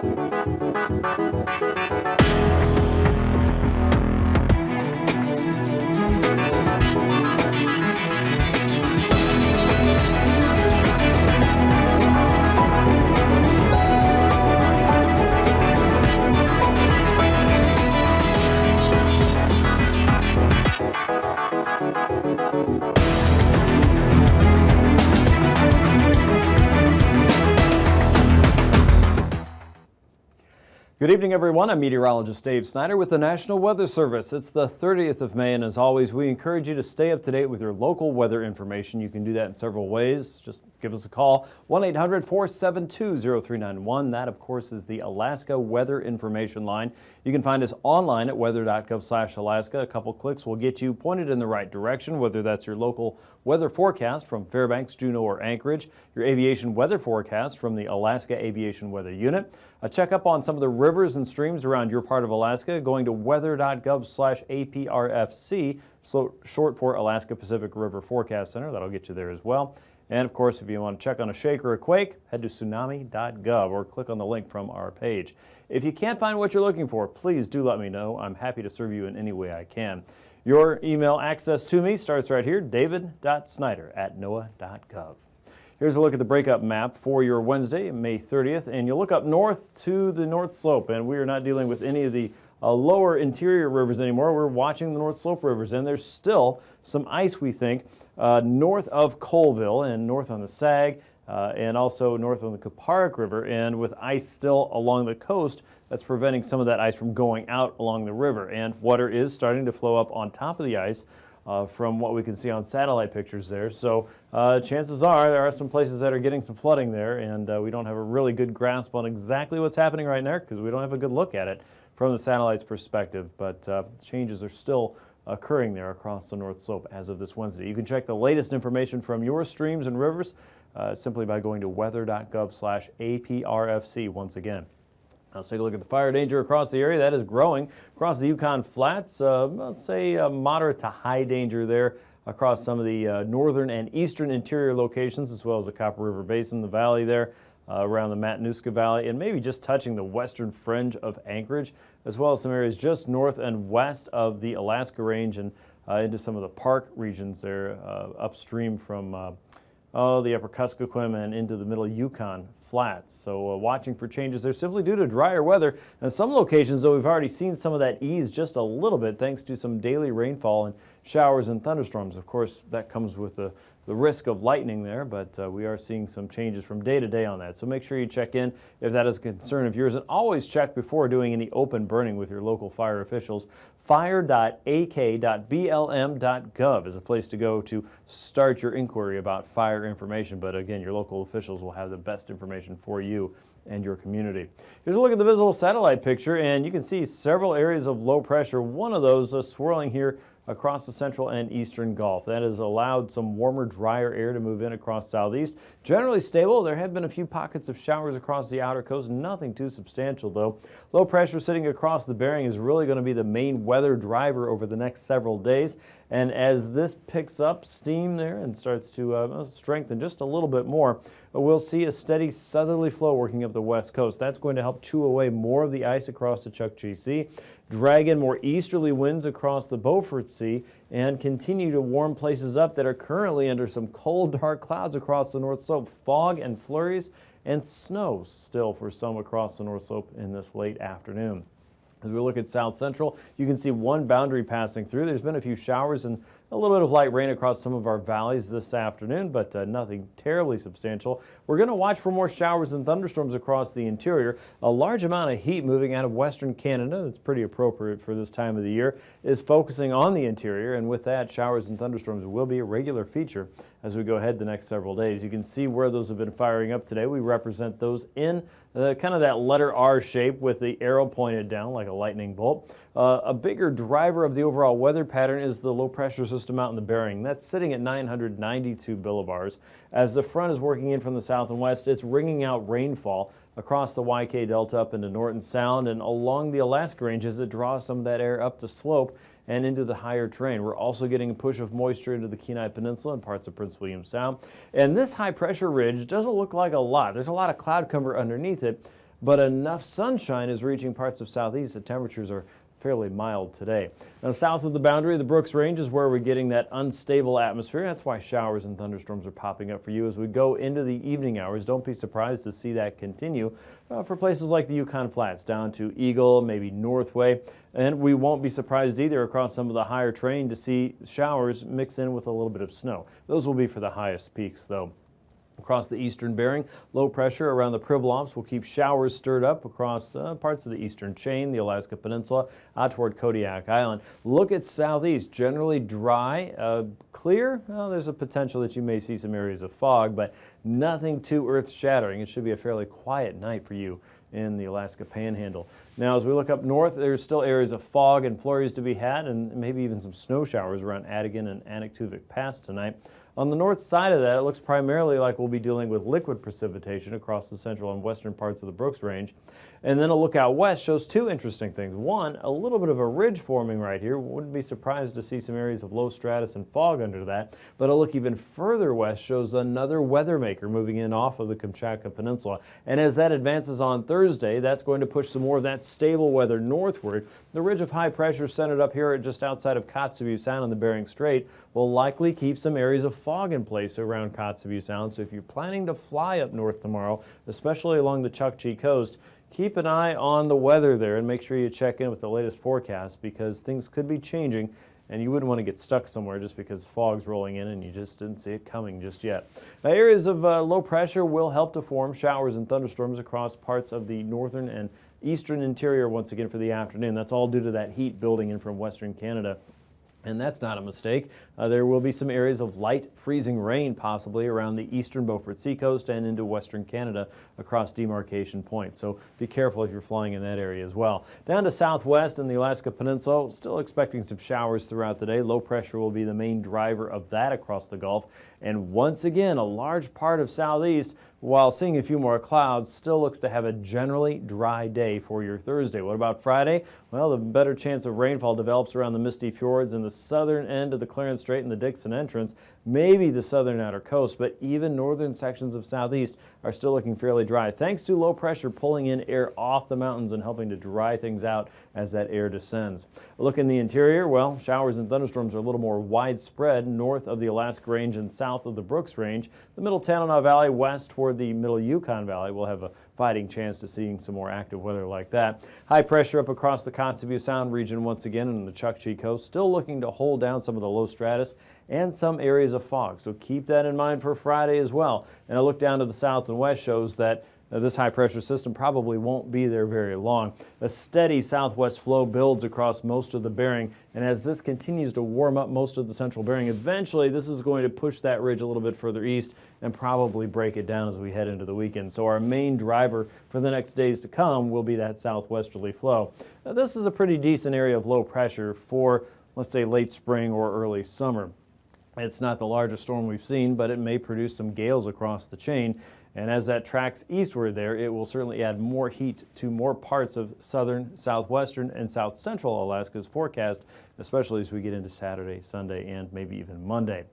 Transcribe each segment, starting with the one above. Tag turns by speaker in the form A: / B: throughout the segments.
A: Good evening, everyone. I'm meteorologist Dave Snider with the National Weather Service. It's the 30th of May, and as always, we encourage you to stay up to date with your local weather information. You can do that in several ways. Just give us a call, 1-800-472-0391. That, of course, is the Alaska Weather Information Line. You can find us online at weather.gov/Alaska. A couple clicks will get you pointed in the right direction, whether that's your local weather forecast from Fairbanks, Juneau, or Anchorage, your aviation weather forecast from the Alaska Aviation Weather Unit, a checkup on some of the rivers and streams around your part of Alaska, going to weather.gov/APRFC, so short for Alaska Pacific River Forecast Center. That'll get you there as well. And of course, if you want to check on a shake or a quake, head to tsunami.gov or click on the link from our page. If you can't find what you're looking for, please do let me know. I'm happy to serve you in any way I can. Your email access to me starts right here, david.snyder@noaa.gov. Here's a look at the breakup map for your Wednesday, May 30th, and you'll look up north to the North Slope, and we are not dealing with any of the lower interior rivers anymore. We're watching the North Slope rivers, and there's still some ice, we think, north of Colville and north on the Sag, and also north on the Kuparuk River, and with ice still along the coast, that's preventing some of that ice from going out along the river. And water is starting to flow up on top of the ice from what we can see on satellite pictures there. So chances are there are some places that are getting some flooding there, and we don't have a really good grasp on exactly what's happening right there because we don't have a good look at it from the satellite's perspective. But changes are still occurring there across the North Slope as of this Wednesday. You can check the latest information from your streams and rivers simply by going to weather.gov/APRFC once again. Let's take a look at the fire danger across the area. That is growing across the Yukon Flats. Let's say moderate to high danger there across some of the northern and eastern interior locations, as well as the Copper River Basin, the valley there, around the Matanuska Valley, and maybe just touching the western fringe of Anchorage, as well as some areas just north and west of the Alaska Range and into some of the park regions there upstream from the upper Kuskokwim and into the middle Yukon Flats. So watching for changes there simply due to drier weather. And some locations, though, we've already seen some of that ease just a little bit thanks to some daily rainfall and showers and thunderstorms. Of course, that comes with the risk of lightning there, but we are seeing some changes from day to day on that. So make sure you check in if that is a concern of yours, and always check before doing any open burning with your local fire officials. Fire.ak.blm.gov is a place to go to start your inquiry about fire information, but again, your local officials will have the best information for you and your community. Here's a look at the visible satellite picture, and you can see several areas of low pressure. One of those swirling here across the central and eastern Gulf. That has allowed some warmer, drier air to move in across southeast. Generally stable. There have been a few pockets of showers across the outer coast. Nothing too substantial, though. Low pressure sitting across the Bering is really going to be the main weather driver over the next several days. And as this picks up steam there and starts to strengthen just a little bit more, we'll see a steady southerly flow working up the west coast. That's going to help chew away more of the ice across the Chukchi Sea, drag in more easterly winds across the Beaufort Sea, and continue to warm places up that are currently under some cold, dark clouds across the North Slope. Fog and flurries and snow still for some across the North Slope in this late afternoon. As we look at South Central, you can see one boundary passing through. There's been a few showers and a little bit of light rain across some of our valleys this afternoon, but nothing terribly substantial. We're going to watch for more showers and thunderstorms across the interior. A large amount of heat moving out of western Canada, that's pretty appropriate for this time of the year, is focusing on the interior, and with that, showers and thunderstorms will be a regular feature as we go ahead the next several days. You can see where those have been firing up today. We represent those in kind of that letter R shape with the arrow pointed down like a lightning bolt. A bigger driver of the overall weather pattern is the low pressure system out in the Bering. That's sitting at 992 millibars. As the front is working in from the south and west, it's wringing out rainfall across the YK Delta up into Norton Sound and along the Alaska Range as it draws some of that air up the slope and into the higher terrain. We're also getting a push of moisture into the Kenai Peninsula and parts of Prince William Sound. And this high pressure ridge doesn't look like a lot. There's a lot of cloud cover underneath it, but enough sunshine is reaching parts of southeast that temperatures are fairly mild today. Now, south of the boundary of the Brooks Range is where we're getting that unstable atmosphere. That's why showers and thunderstorms are popping up for you as we go into the evening hours. Don't be surprised to see that continue for places like the Yukon Flats down to Eagle, maybe Northway. And we won't be surprised either across some of the higher terrain to see showers mix in with a little bit of snow. Those will be for the highest peaks, though. Across the eastern Bering, low pressure around the Pribilofs will keep showers stirred up across parts of the eastern chain, the Alaska Peninsula, out toward Kodiak Island. Look at southeast, generally dry, clear. Well, there's a potential that you may see some areas of fog, but nothing too earth-shattering. It should be a fairly quiet night for you in the Alaska Panhandle. Now, as we look up north, there's still areas of fog and flurries to be had, and maybe even some snow showers around Adigan and Anaktuvuk Pass tonight. On the north side of that, it looks primarily like we'll be dealing with liquid precipitation across the central and western parts of the Brooks Range. And then a look out west shows two interesting things. One, a little bit of a ridge forming right here. Wouldn't be surprised to see some areas of low stratus and fog under that. But a look even further west shows another weather maker moving in off of the Kamchatka Peninsula. And as that advances on Thursday, that's going to push some more of that stable weather northward. The ridge of high pressure centered up here just outside of Kotzebue Sound in the Bering Strait will likely keep some areas of fog in place around Kotzebue Sound. So if you're planning to fly up north tomorrow, especially along the Chukchi coast, keep an eye on the weather there and make sure you check in with the latest forecast because things could be changing and you wouldn't want to get stuck somewhere just because fog's rolling in and you just didn't see it coming just yet. Now, areas of low pressure will help to form showers and thunderstorms across parts of the northern and eastern interior once again for the afternoon. That's all due to that heat building in from western Canada. And that's not a mistake. There will be some areas of light freezing rain possibly around the eastern Beaufort Seacoast and into western Canada across Demarcation Point. So be careful if you're flying in that area as well. Down to southwest and the Alaska Peninsula, still expecting some showers throughout the day. Low pressure will be the main driver of that across the Gulf. And once again, a large part of southeast, while seeing a few more clouds, still looks to have a generally dry day for your Thursday. What about Friday? Well, the better chance of rainfall develops around the Misty Fjords and the southern end of the Clarence Strait and the Dixon entrance, maybe the southern outer coast, but even northern sections of southeast are still looking fairly dry, thanks to low pressure pulling in air off the mountains and helping to dry things out as that air descends. A look in the interior, well, showers and thunderstorms are a little more widespread north of the Alaska Range and south of the Brooks Range. The Middle Tanana Valley west toward the Middle Yukon Valley will have a fighting chance to seeing some more active weather like that. High pressure up across the Kotzebue Sound region once again and the Chukchi coast, still looking to hold down some of the low stratus and some areas of fog. So keep that in mind for Friday as well. And a look down to the south and west shows that this high-pressure system probably won't be there very long. A steady southwest flow builds across most of the Bering, and as this continues to warm up most of the central Bering, eventually this is going to push that ridge a little bit further east and probably break it down as we head into the weekend. So our main driver for the next days to come will be that southwesterly flow. Now, this is a pretty decent area of low pressure for, let's say, late spring or early summer. It's not the largest storm we've seen, but it may produce some gales across the chain. And as that tracks eastward there, it will certainly add more heat to more parts of southern, southwestern, and south central Alaska's forecast, especially as we get into Saturday, Sunday, and maybe even Monday.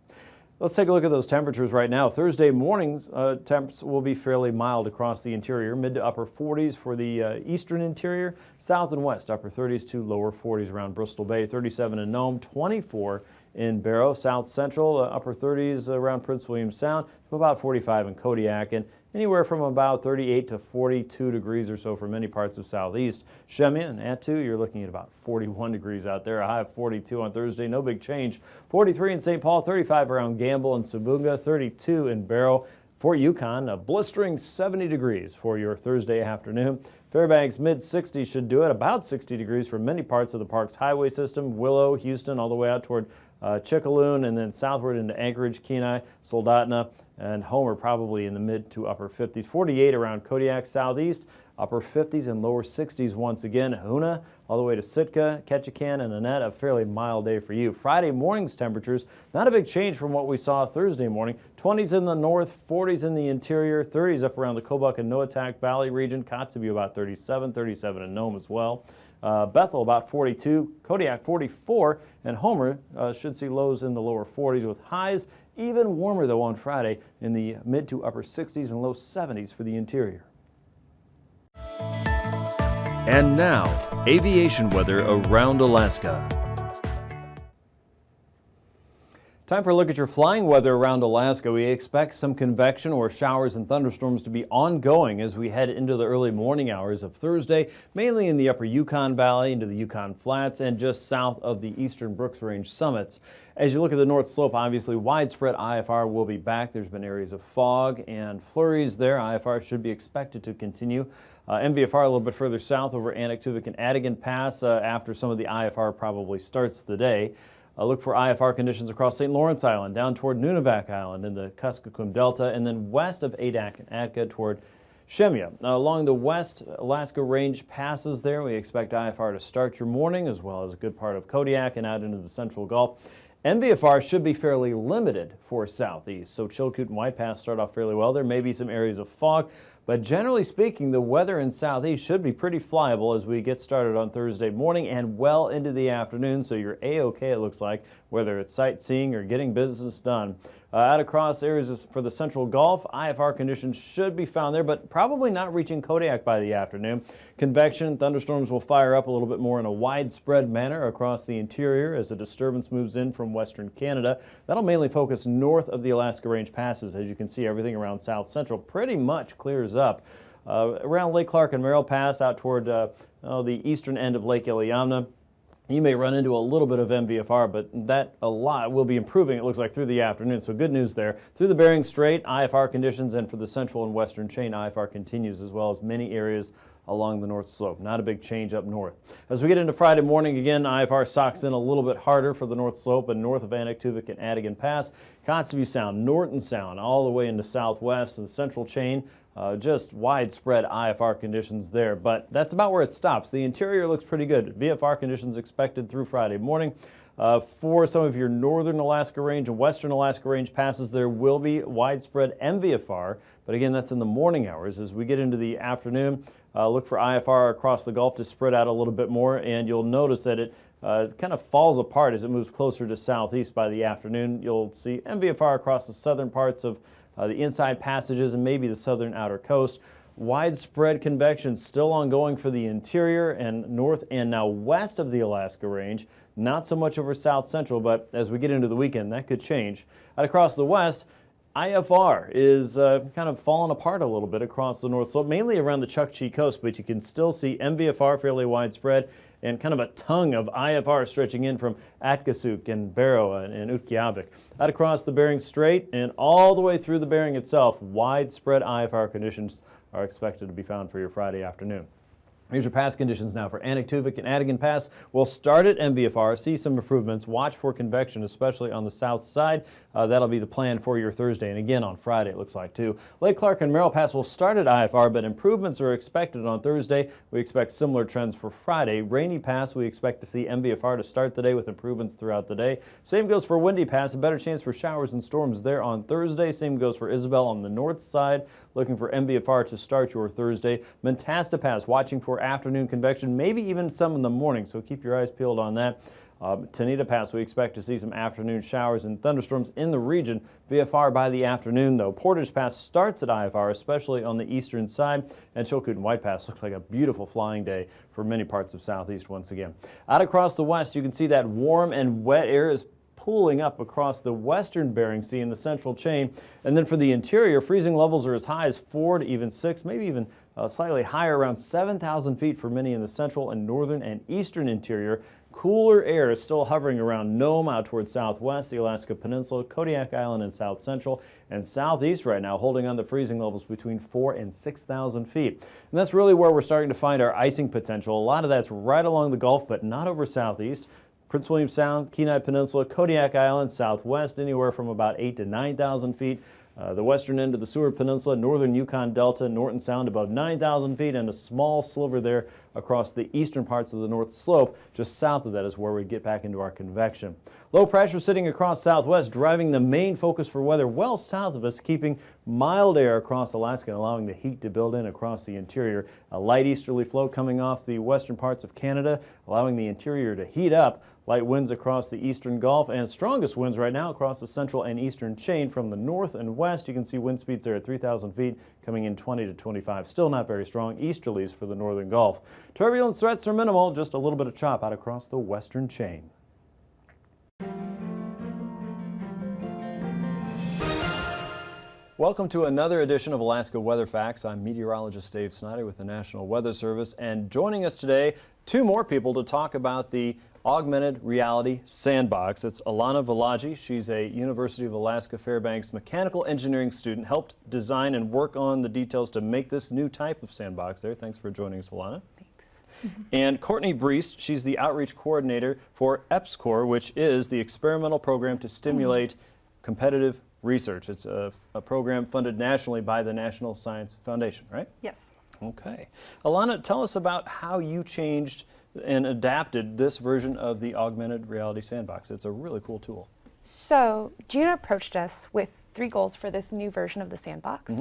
A: Let's take a look at those temperatures right now. Thursday mornings, temps will be fairly mild across the interior, mid to upper 40s for the eastern interior, south and west, upper 30s to lower 40s around Bristol Bay, 37 in Nome, 24 in Barrow, south central, upper 30s around Prince William Sound, to about 45 in Kodiak, and anywhere from about 38 to 42 degrees or so for many parts of southeast. Shemya and Attu, you're looking at about 41 degrees out there, a high of 42 on Thursday, no big change. 43 in St. Paul, 35 around Gamble and Sabunga, 32 in Barrow. For Yukon, a blistering 70 degrees for your Thursday afternoon. Fairbanks mid-60s should do it, about 60 degrees for many parts of the park's highway system, Willow, Houston, all the way out toward Chickaloon, and then southward into Anchorage, Kenai, Soldotna, and Homer probably in the mid to upper 50s. 48 around Kodiak southeast, upper 50s and lower 60s once again. Hoonah all the way to Sitka, Ketchikan, and Annette, a fairly mild day for you. Friday morning's temperatures, not a big change from what we saw Thursday morning. 20s in the north, 40s in the interior, 30s up around the Kobuk and Noatak Valley region. Kotzebue about 37, 37 in Nome as well. Bethel about 42, Kodiak 44, and Homer should see lows in the lower 40s with highs even warmer though on Friday in the mid to upper 60s and low 70s for the interior. And now, aviation weather around Alaska. Time for a look at your flying weather around Alaska. We expect some convection or showers and thunderstorms to be ongoing as we head into the early morning hours of Thursday, mainly in the upper Yukon Valley, into the Yukon Flats, and just south of the eastern Brooks Range summits. As you look at the North Slope, obviously widespread IFR will be back. There's been areas of fog and flurries there. IFR should be expected to continue. MVFR a little bit further south over Anaktuvuk and Adigan Pass after some of the IFR probably starts the day. Look for IFR conditions across St. Lawrence Island, down toward Nunivak Island in the Kuskokwim Delta, and then west of Adak and Atka toward Shemya. Along the West Alaska Range passes there, we expect IFR to start your morning, as well as a good part of Kodiak and out into the Central Gulf. MVFR should be fairly limited for southeast, so Chilkoot and White Pass start off fairly well. There may be some areas of fog, but generally speaking, the weather in southeast should be pretty flyable as we get started on Thursday morning and well into the afternoon, so you're A-OK, it looks like, whether it's sightseeing or getting business done. Out across areas for the Central Gulf, IFR conditions should be found there, but probably not reaching Kodiak by the afternoon. Convection, thunderstorms will fire up a little bit more in a widespread manner across the interior as a disturbance moves in from western Canada. That'll mainly focus north of the Alaska Range passes. As you can see, everything around south central pretty much clears up. Around Lake Clark and Merrill Pass out toward the eastern end of Lake Iliamna, you may run into a little bit of MVFR, but that a lot will be improving, it looks like, through the afternoon. So good news there. Through the Bering Strait, IFR conditions, and for the central and western chain, IFR continues, as well as many areas along the North Slope. Not a big change up north. As we get into Friday morning, again, IFR socks in a little bit harder for the North Slope and north of Anaktuvuk and Adigan Pass. Kotzebue Sound, Norton Sound, all the way into southwest and the central chain. Just widespread IFR conditions there, but that's about where it stops. The interior looks pretty good. VFR conditions expected through Friday morning. For some of your northern Alaska Range and western Alaska Range passes, there will be widespread MVFR, but again, that's in the morning hours. As we get into the afternoon, look for IFR across the Gulf to spread out a little bit more, and you'll notice that it kind of falls apart as it moves closer to southeast by the afternoon. You'll see MVFR across the southern parts of the inside passages and maybe the southern outer coast. Widespread convection still ongoing for the interior and north and now west of the Alaska Range. Not so much over south central, but as we get into the weekend, that could change. Out across the west, IFR is kind of falling apart a little bit across the North Slope, mainly around the Chukchi coast, but you can still see MVFR fairly widespread and kind of a tongue of IFR stretching in from Atkasuk and Barrow and Utqiagvik. Out across the Bering Strait and all the way through the Bering itself, widespread IFR conditions are expected to be found for your Friday afternoon. Here's your pass conditions now for Anaktuvuk and Adigan Pass. We'll start at MVFR, see some improvements, watch for convection, especially on the south side. That'll be the plan for your Thursday, and again on Friday it looks like too. Lake Clark and Merrill Pass will start at IFR, but improvements are expected on Thursday. We expect similar trends for Friday. Rainy Pass, we expect to see MVFR to start the day with improvements throughout the day. Same goes for Windy Pass, a better chance for showers and storms there on Thursday. Same goes for Isabel on the north side, looking for MVFR to start your Thursday. Mentasta Pass, watching for afternoon convection, maybe even some in the morning, so keep your eyes peeled on that. Tanita Pass, we expect to see some afternoon showers and thunderstorms in the region. VFR by the afternoon, though. Portage Pass starts at IFR, especially on the eastern side, and Chilkoot and White Pass looks like a beautiful flying day for many parts of southeast once again. Out across the west, you can see that warm and wet air is pooling up across the western Bering Sea in the central chain. And then for the interior, freezing levels are as high as 4 to even 6, maybe even slightly higher, around 7,000 feet for many in the central and northern and eastern interior. Cooler air is still hovering around Nome out towards southwest, the Alaska Peninsula, Kodiak Island, and south central, and southeast right now, holding on to freezing levels between 4,000 and 6,000 feet. And that's really where we're starting to find our icing potential. A lot of that's right along the Gulf, but not over southeast. Prince William Sound, Kenai Peninsula, Kodiak Island, southwest, anywhere from about 8,000 to 9,000 feet. The western end of the Seward Peninsula, northern Yukon Delta, Norton Sound above 9,000 feet, and a small sliver there across the eastern parts of the North Slope. Just south of that is where we get back into our convection. Low pressure sitting across southwest, driving the main focus for weather well south of us, keeping mild air across Alaska and allowing the heat to build in across the interior. A light easterly flow coming off the western parts of Canada, allowing the interior to heat up. Light winds across the eastern Gulf and strongest winds right now across the central and eastern chain from the north and west. You can see wind speeds there at 3,000 feet, coming in 20 to 25. Still not very strong. Easterlies for the northern Gulf. Turbulence threats are minimal, just a little bit of chop out across the western chain. Welcome to another edition of Alaska Weather Facts. I'm meteorologist Dave Snider with the National Weather Service, and joining us today, two more people to talk about the augmented reality sandbox. It's Alana Valaji. She's a University of Alaska Fairbanks mechanical engineering student, helped design and work on the details to make this new type of sandbox there. Thanks for joining us, Alana. Thanks. And Courtney Breest, she's the outreach coordinator for AKwx, which is the experimental program to stimulate competitive research. It's a program funded nationally by the National Science Foundation, right?
B: Yes.
A: Okay. Alana, tell us about how you changed and adapted this version of the augmented reality sandbox. It's a really cool tool.
B: So Gina approached us with 3 goals for this new version of the sandbox.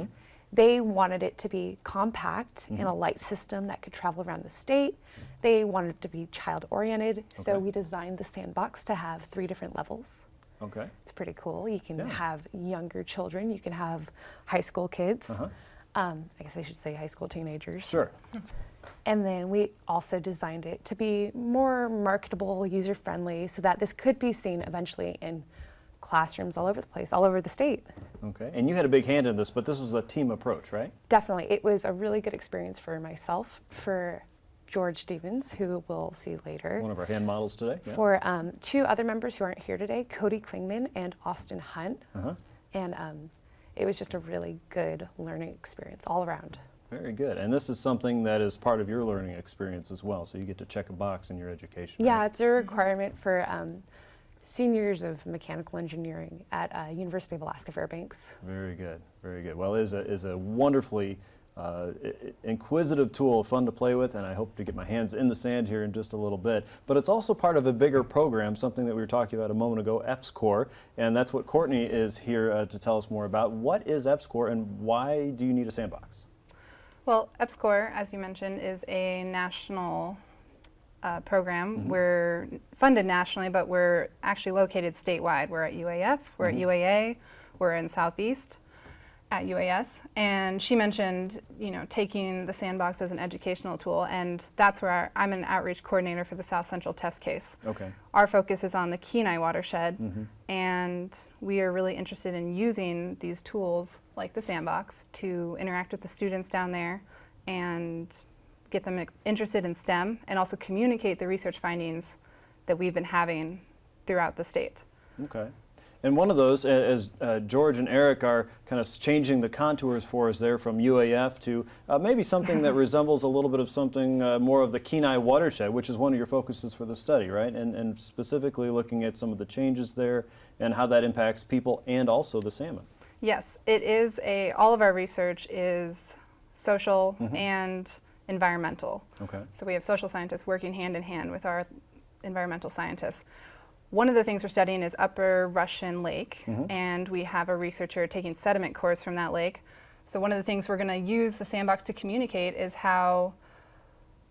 B: They wanted it to be compact in a light system that could travel around the state. They wanted it to be child-oriented, so we designed the sandbox to have 3 different levels.
A: Okay.
B: It's pretty cool. You can have younger children, you can have high school kids. I guess I should say high school teenagers.
A: Sure.
B: And then we also designed it to be more marketable, user-friendly, so that this could be seen eventually in classrooms all over the place, all over the state.
A: Okay. And you had a big hand in this, but this was a team approach, right?
B: Definitely. It was a really good experience for myself, for George Stevens, who we'll see later.
A: One of our hand models today. Yeah.
B: For 2 other members who aren't here today, Cody Klingman and Austin Hunt. And it was just a really good learning experience all around.
A: Very good. And this is something that is part of your learning experience as well, so you get to check a box in your education.
B: Yeah,
A: right?
B: it's a requirement for seniors of mechanical engineering at University of Alaska Fairbanks.
A: Very good. Very good. Well, it is a wonderfully inquisitive tool, fun to play with, and I hope to get my hands in the sand here in just a little bit. But it's also part of a bigger program, something that we were talking about a moment ago, AKwx, and that's what Courtney is here to tell us more about. What is AKwx and why do you need a sandbox?
C: Well, AKwx, as you mentioned, is a national program. We're funded nationally, but we're actually located statewide. We're at UAF, we're at UAA, we're in Southeast at UAS. And she mentioned, you know, taking the sandbox as an educational tool, and that's where I'm an outreach coordinator for the South Central test case.
A: Okay.
C: Our focus is on the Kenai watershed, and we are really interested in using these tools like the sandbox to interact with the students down there and get them interested in STEM and also communicate the research findings that we've been having throughout the state.
A: Okay. And one of those, as George and Eric are kind of changing the contours for us there from UAF to maybe something that resembles a little bit of something more of the Kenai watershed, which is one of your focuses for the study, right? And specifically looking at some of the changes there and how that impacts people and also the salmon.
C: Yes, it is all of our research is social and environmental.
A: Okay.
C: So we have social scientists working hand in hand with our environmental scientists. One of the things we're studying is Upper Russian Lake, and we have a researcher taking sediment cores from that lake. So one of the things we're going to use the sandbox to communicate is how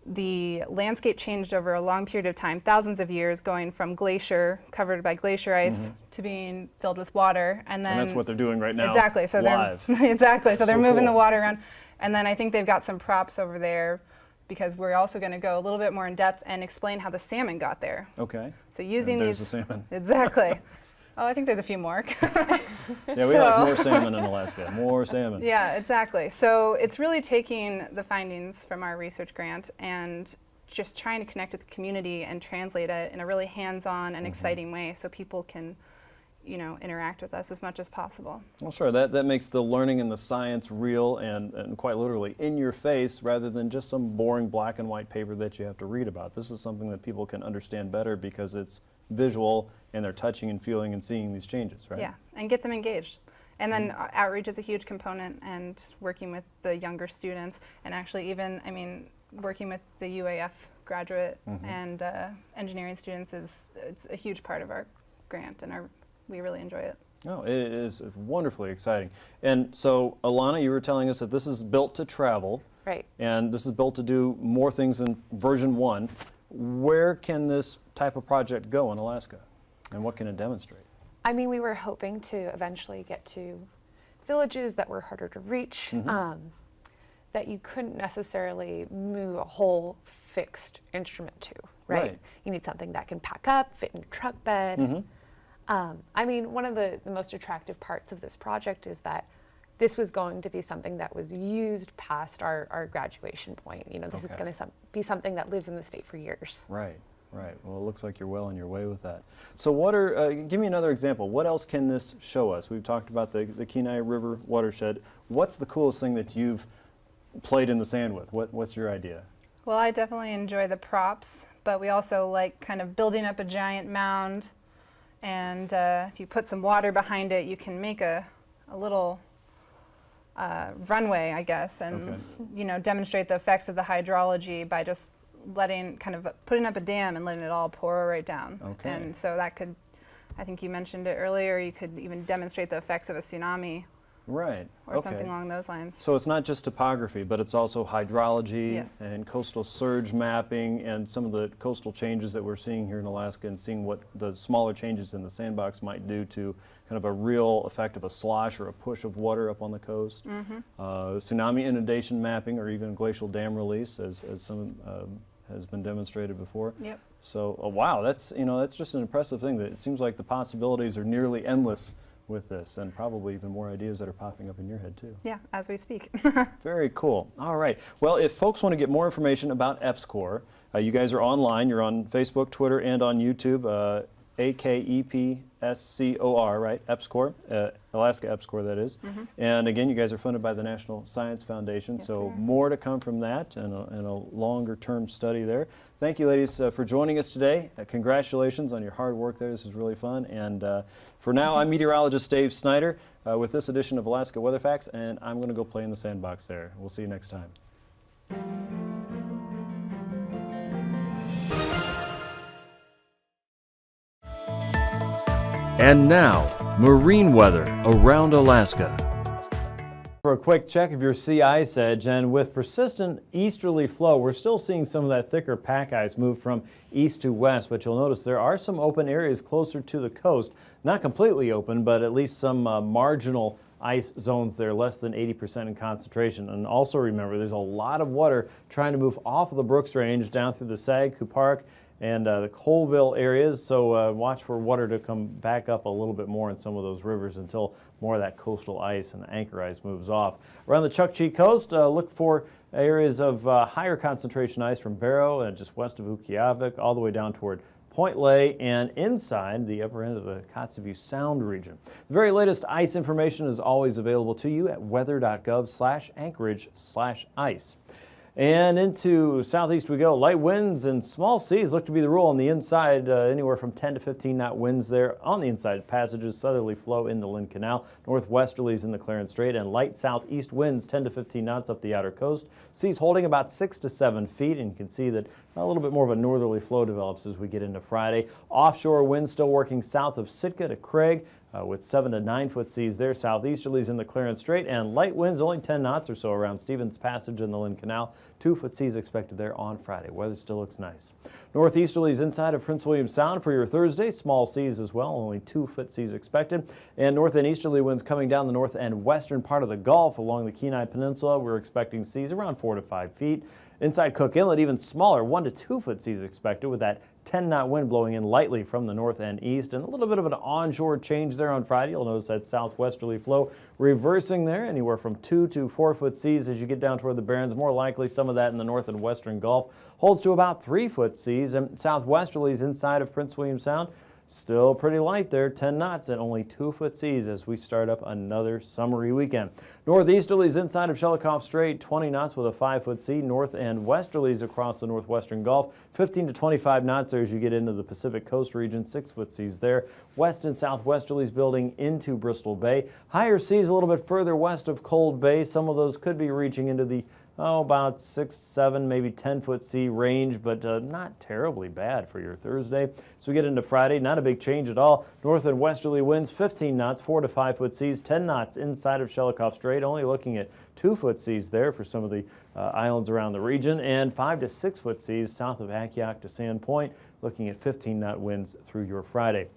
C: the landscape changed over a long period of time, thousands of years, going from glacier, covered by glacier ice, to being filled with water. And then
A: that's what they're doing right now.
C: Exactly. So
A: live.
C: So they're moving
A: cool.
C: the water around. And then I think they've got some props over there, because we're also going to go a little bit more in depth and explain how the salmon got there.
A: Okay.
C: So using
A: there's
C: these,
A: the salmon.
C: Exactly. Oh, I think there's a few more.
A: Yeah, we like more salmon in Alaska. More salmon.
C: Yeah, exactly. So it's really taking the findings from our research grant and just trying to connect with the community and translate it in a really hands-on and exciting way, so people can, you know, interact with us as much as possible.
A: Well, sure. That makes the learning and the science real and quite literally in your face, rather than just some boring black and white paper that you have to read about. This is something that people can understand better because it's visual and they're touching and feeling and seeing these changes, right?
C: Yeah, and get them engaged. And then outreach is a huge component, and working with the younger students, and actually even, I mean, working with the UAF graduate and engineering students it's a huge part of our grant, and we really enjoy it.
A: Oh, it is wonderfully exciting. And so, Alana, you were telling us that this is built to travel.
B: Right.
A: And this is built to do more things than version 1. Where can this type of project go in Alaska? And what can it demonstrate?
B: I mean, we were hoping to eventually get to villages that were harder to reach, that you couldn't necessarily move a whole fixed instrument to, right? You need something that can pack up, fit in your truck bed. I mean, one of the most attractive parts of this project is that this was going to be something that was used past our graduation point. You know, this is going to be something that lives in the state for years.
A: Right, right. Well, it looks like you're well on your way with that. So what are, give me another example. What else can this show us? We've talked about the Kenai River watershed. What's the coolest thing that you've played in the sand with? What's your idea?
C: Well, I definitely enjoy the props, but we also like kind of building up a giant mound, and if you put some water behind it, you can make a little runway, I guess, and you know, demonstrate the effects of the hydrology by just putting up a dam and letting it all pour right down. And so that could, I think you mentioned it earlier, you could even demonstrate the effects of a tsunami.
A: Right.
C: Or something along those lines.
A: So it's not just topography, but it's also hydrology and coastal surge mapping and some of the coastal changes that we're seeing here in Alaska, and seeing what the smaller changes in the sandbox might do to kind of a real effect of a slosh or a push of water up on the coast. Tsunami inundation mapping, or even glacial dam release, as some has been demonstrated before. So wow, that's just an impressive thing. That it seems like the possibilities are nearly endless with this, and probably even more ideas that are popping up in your head too.
C: Yeah, as we speak.
A: Very cool. All right. Well, if folks want to get more information about EPSCoR, you guys are online. You're on Facebook, Twitter, and on YouTube. AKEPSCOR, right? EPSCoR, Alaska EPSCoR, that is. And again, you guys are funded by the National Science Foundation, so more to come from that, and a longer-term study there. Thank you, ladies, for joining us today. Congratulations on your hard work there. This is really fun. And for now, I'm meteorologist Dave Snider with this edition of Alaska Weather Facts, and I'm going to go play in the sandbox there. We'll see you next time. And now, marine weather around Alaska. For a quick check of your sea ice edge, and with persistent easterly flow, we're still seeing some of that thicker pack ice move from east to west, but you'll notice there are some open areas closer to the coast. Not completely open, but at least some marginal ice zones there, less than 80% in concentration. And also remember, there's a lot of water trying to move off of the Brooks Range down through the Sag, Kupark, and the Colville areas, so watch for water to come back up a little bit more in some of those rivers until more of that coastal ice and the anchor ice moves off. Around the Chukchi coast, look for areas of higher concentration ice from Barrow and just west of Ukqiavik all the way down toward Point Lay and inside the upper end of the Kotzebue Sound region. The very latest ice information is always available to you at weather.gov/Anchorage/ice. And into southeast we go. Light winds and small seas look to be the rule on the inside, anywhere from 10 to 15 knot winds there on the inside passages. Southerly flow in the Lynn Canal, northwesterlies in the Clarence Strait, and light southeast winds 10 to 15 knots up the outer coast. Seas holding about 6 to 7 feet, and you can see that a little bit more of a northerly flow develops as we get into Friday. Offshore winds still working south of Sitka to Craig, with 7 to 9 foot seas there. Southeasterlies in the Clarence Strait, and light winds only 10 knots or so around Stevens Passage in the Lynn Canal. 2 foot seas expected there on Friday. Weather still looks nice. Northeasterlies inside of Prince William Sound for your Thursday. Small seas as well, only 2 foot seas expected. And north and easterly winds coming down the north and western part of the Gulf along the Kenai Peninsula. We're expecting seas around 4 to 5 feet. Inside Cook Inlet, even smaller, 1 to 2 foot seas expected, with that 10 knot wind blowing in lightly from the north and east, and a little bit of an onshore change there on Friday. You'll notice that southwesterly flow reversing there, anywhere from 2 to 4 foot seas as you get down toward the Barrens. More likely some of that in the north and western Gulf. Holds to about 3 foot seas, and southwesterlies inside of Prince William Sound. Still pretty light there, 10 knots and only 2 foot seas as we start up another summery weekend. Northeasterlies inside of Shelikof Strait, 20 knots with a 5 foot sea. North and westerlies across the northwestern Gulf, 15 to 25 knots there as you get into the Pacific Coast region, 6 foot seas there. West and southwesterlies building into Bristol Bay. Higher seas a little bit further west of Cold Bay. Some of those could be reaching into the about 6, 7, maybe 10-foot sea range, but not terribly bad for your Thursday. So we get into Friday, not a big change at all. North and westerly winds 15 knots, 4 to 5 foot seas, 10 knots inside of Shelikof Strait, only looking at 2-foot seas there for some of the islands around the region, and 5 to 6 foot seas south of AKwx to Sand Point, looking at 15-knot winds through your Friday.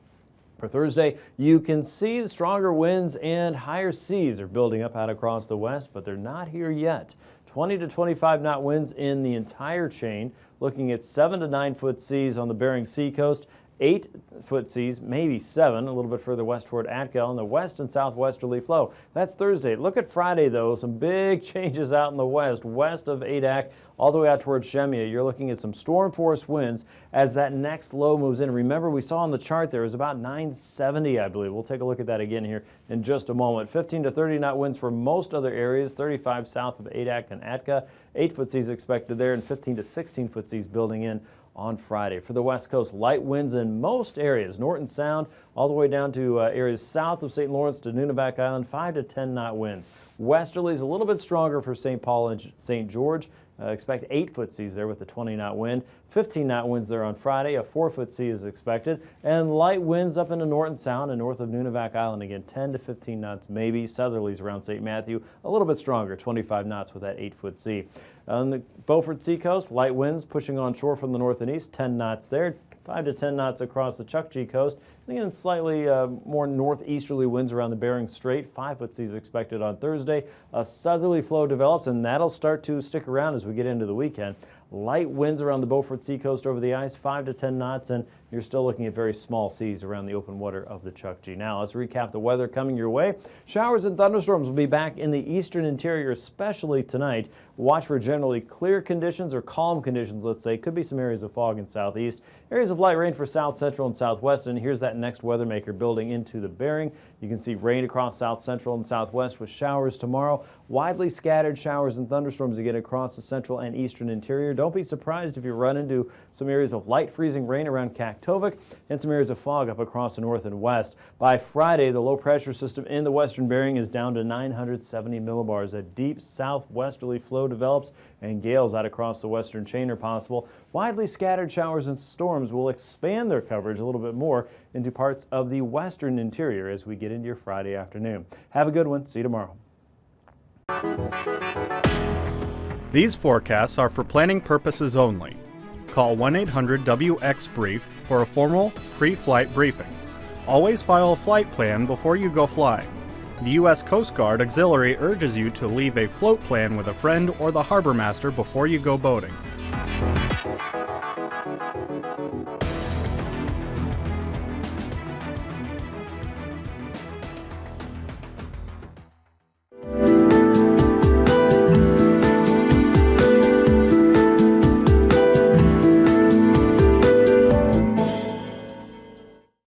A: For Thursday, you can see the stronger winds and higher seas are building up out across the west, but they're not here yet. 20 to 25 knot winds in the entire chain, looking at 7 to 9 foot seas on the Bering Sea coast, 8-foot seas, maybe 7, a little bit further west toward Atka on the west and southwesterly flow. That's Thursday. Look at Friday, though. Some big changes out in the west of Adak, all the way out towards Shemya. You're looking at some storm force winds as that next low moves in. Remember, we saw on the chart there was about 970, I believe. We'll take a look at that again here in just a moment. 15 to 30 knot winds for most other areas, 35 south of Adak and Atka. 8-foot seas expected there, and 15 to 16-foot seas building in on Friday. For the west coast, light winds in most areas, Norton Sound all the way down to areas south of St. Lawrence to Nunivak Island, 5 to 10 knot winds. Westerlies a little bit stronger for St. Paul and St. George. Expect 8-foot seas there with a 20-knot wind. 15-knot winds there on Friday. A 4-foot sea is expected. And light winds up into Norton Sound and north of Nunivak Island. Again, 10 to 15 knots maybe. Southerlies around St. Matthew, a little bit stronger, 25 knots with that 8-foot sea. On the Beaufort Seacoast, light winds pushing on shore from the north and east, 10 knots there. 5 to 10 knots across the Chukchi coast. And again, slightly more northeasterly winds around the Bering Strait. 5-foot seas expected on Thursday. A southerly flow develops, and that'll start to stick around as we get into the weekend. Light winds around the Beaufort Seacoast over the ice, 5 to 10 knots, and you're still looking at very small seas around the open water of the Chukchi. Now, let's recap the weather coming your way. Showers and thunderstorms will be back in the eastern interior, especially tonight. Watch for generally clear conditions or calm conditions, let's say. Could be some areas of fog in southeast. Areas of light rain for south central and southwest, and here's that next weather maker building into the Bering. You can see rain across south central and southwest with showers tomorrow. Widely scattered showers and thunderstorms again across the central and eastern interior. Don't be surprised if you run into some areas of light freezing rain around Kaktovik and some areas of fog up across the north and west. By Friday, the low pressure system in the western Bering is down to 970 millibars. A deep southwesterly flow develops and gales out across the western chain are possible. Widely scattered showers and storms will expand their coverage a little bit more into parts of the western interior as we get into your Friday afternoon. Have a good one. See you tomorrow.
D: These forecasts are for planning purposes only. Call 1-800-WX-BRIEF for a formal pre-flight briefing. Always file a flight plan before you go flying. The U.S. Coast Guard Auxiliary urges you to leave a float plan with a friend or the harbor master before you go boating.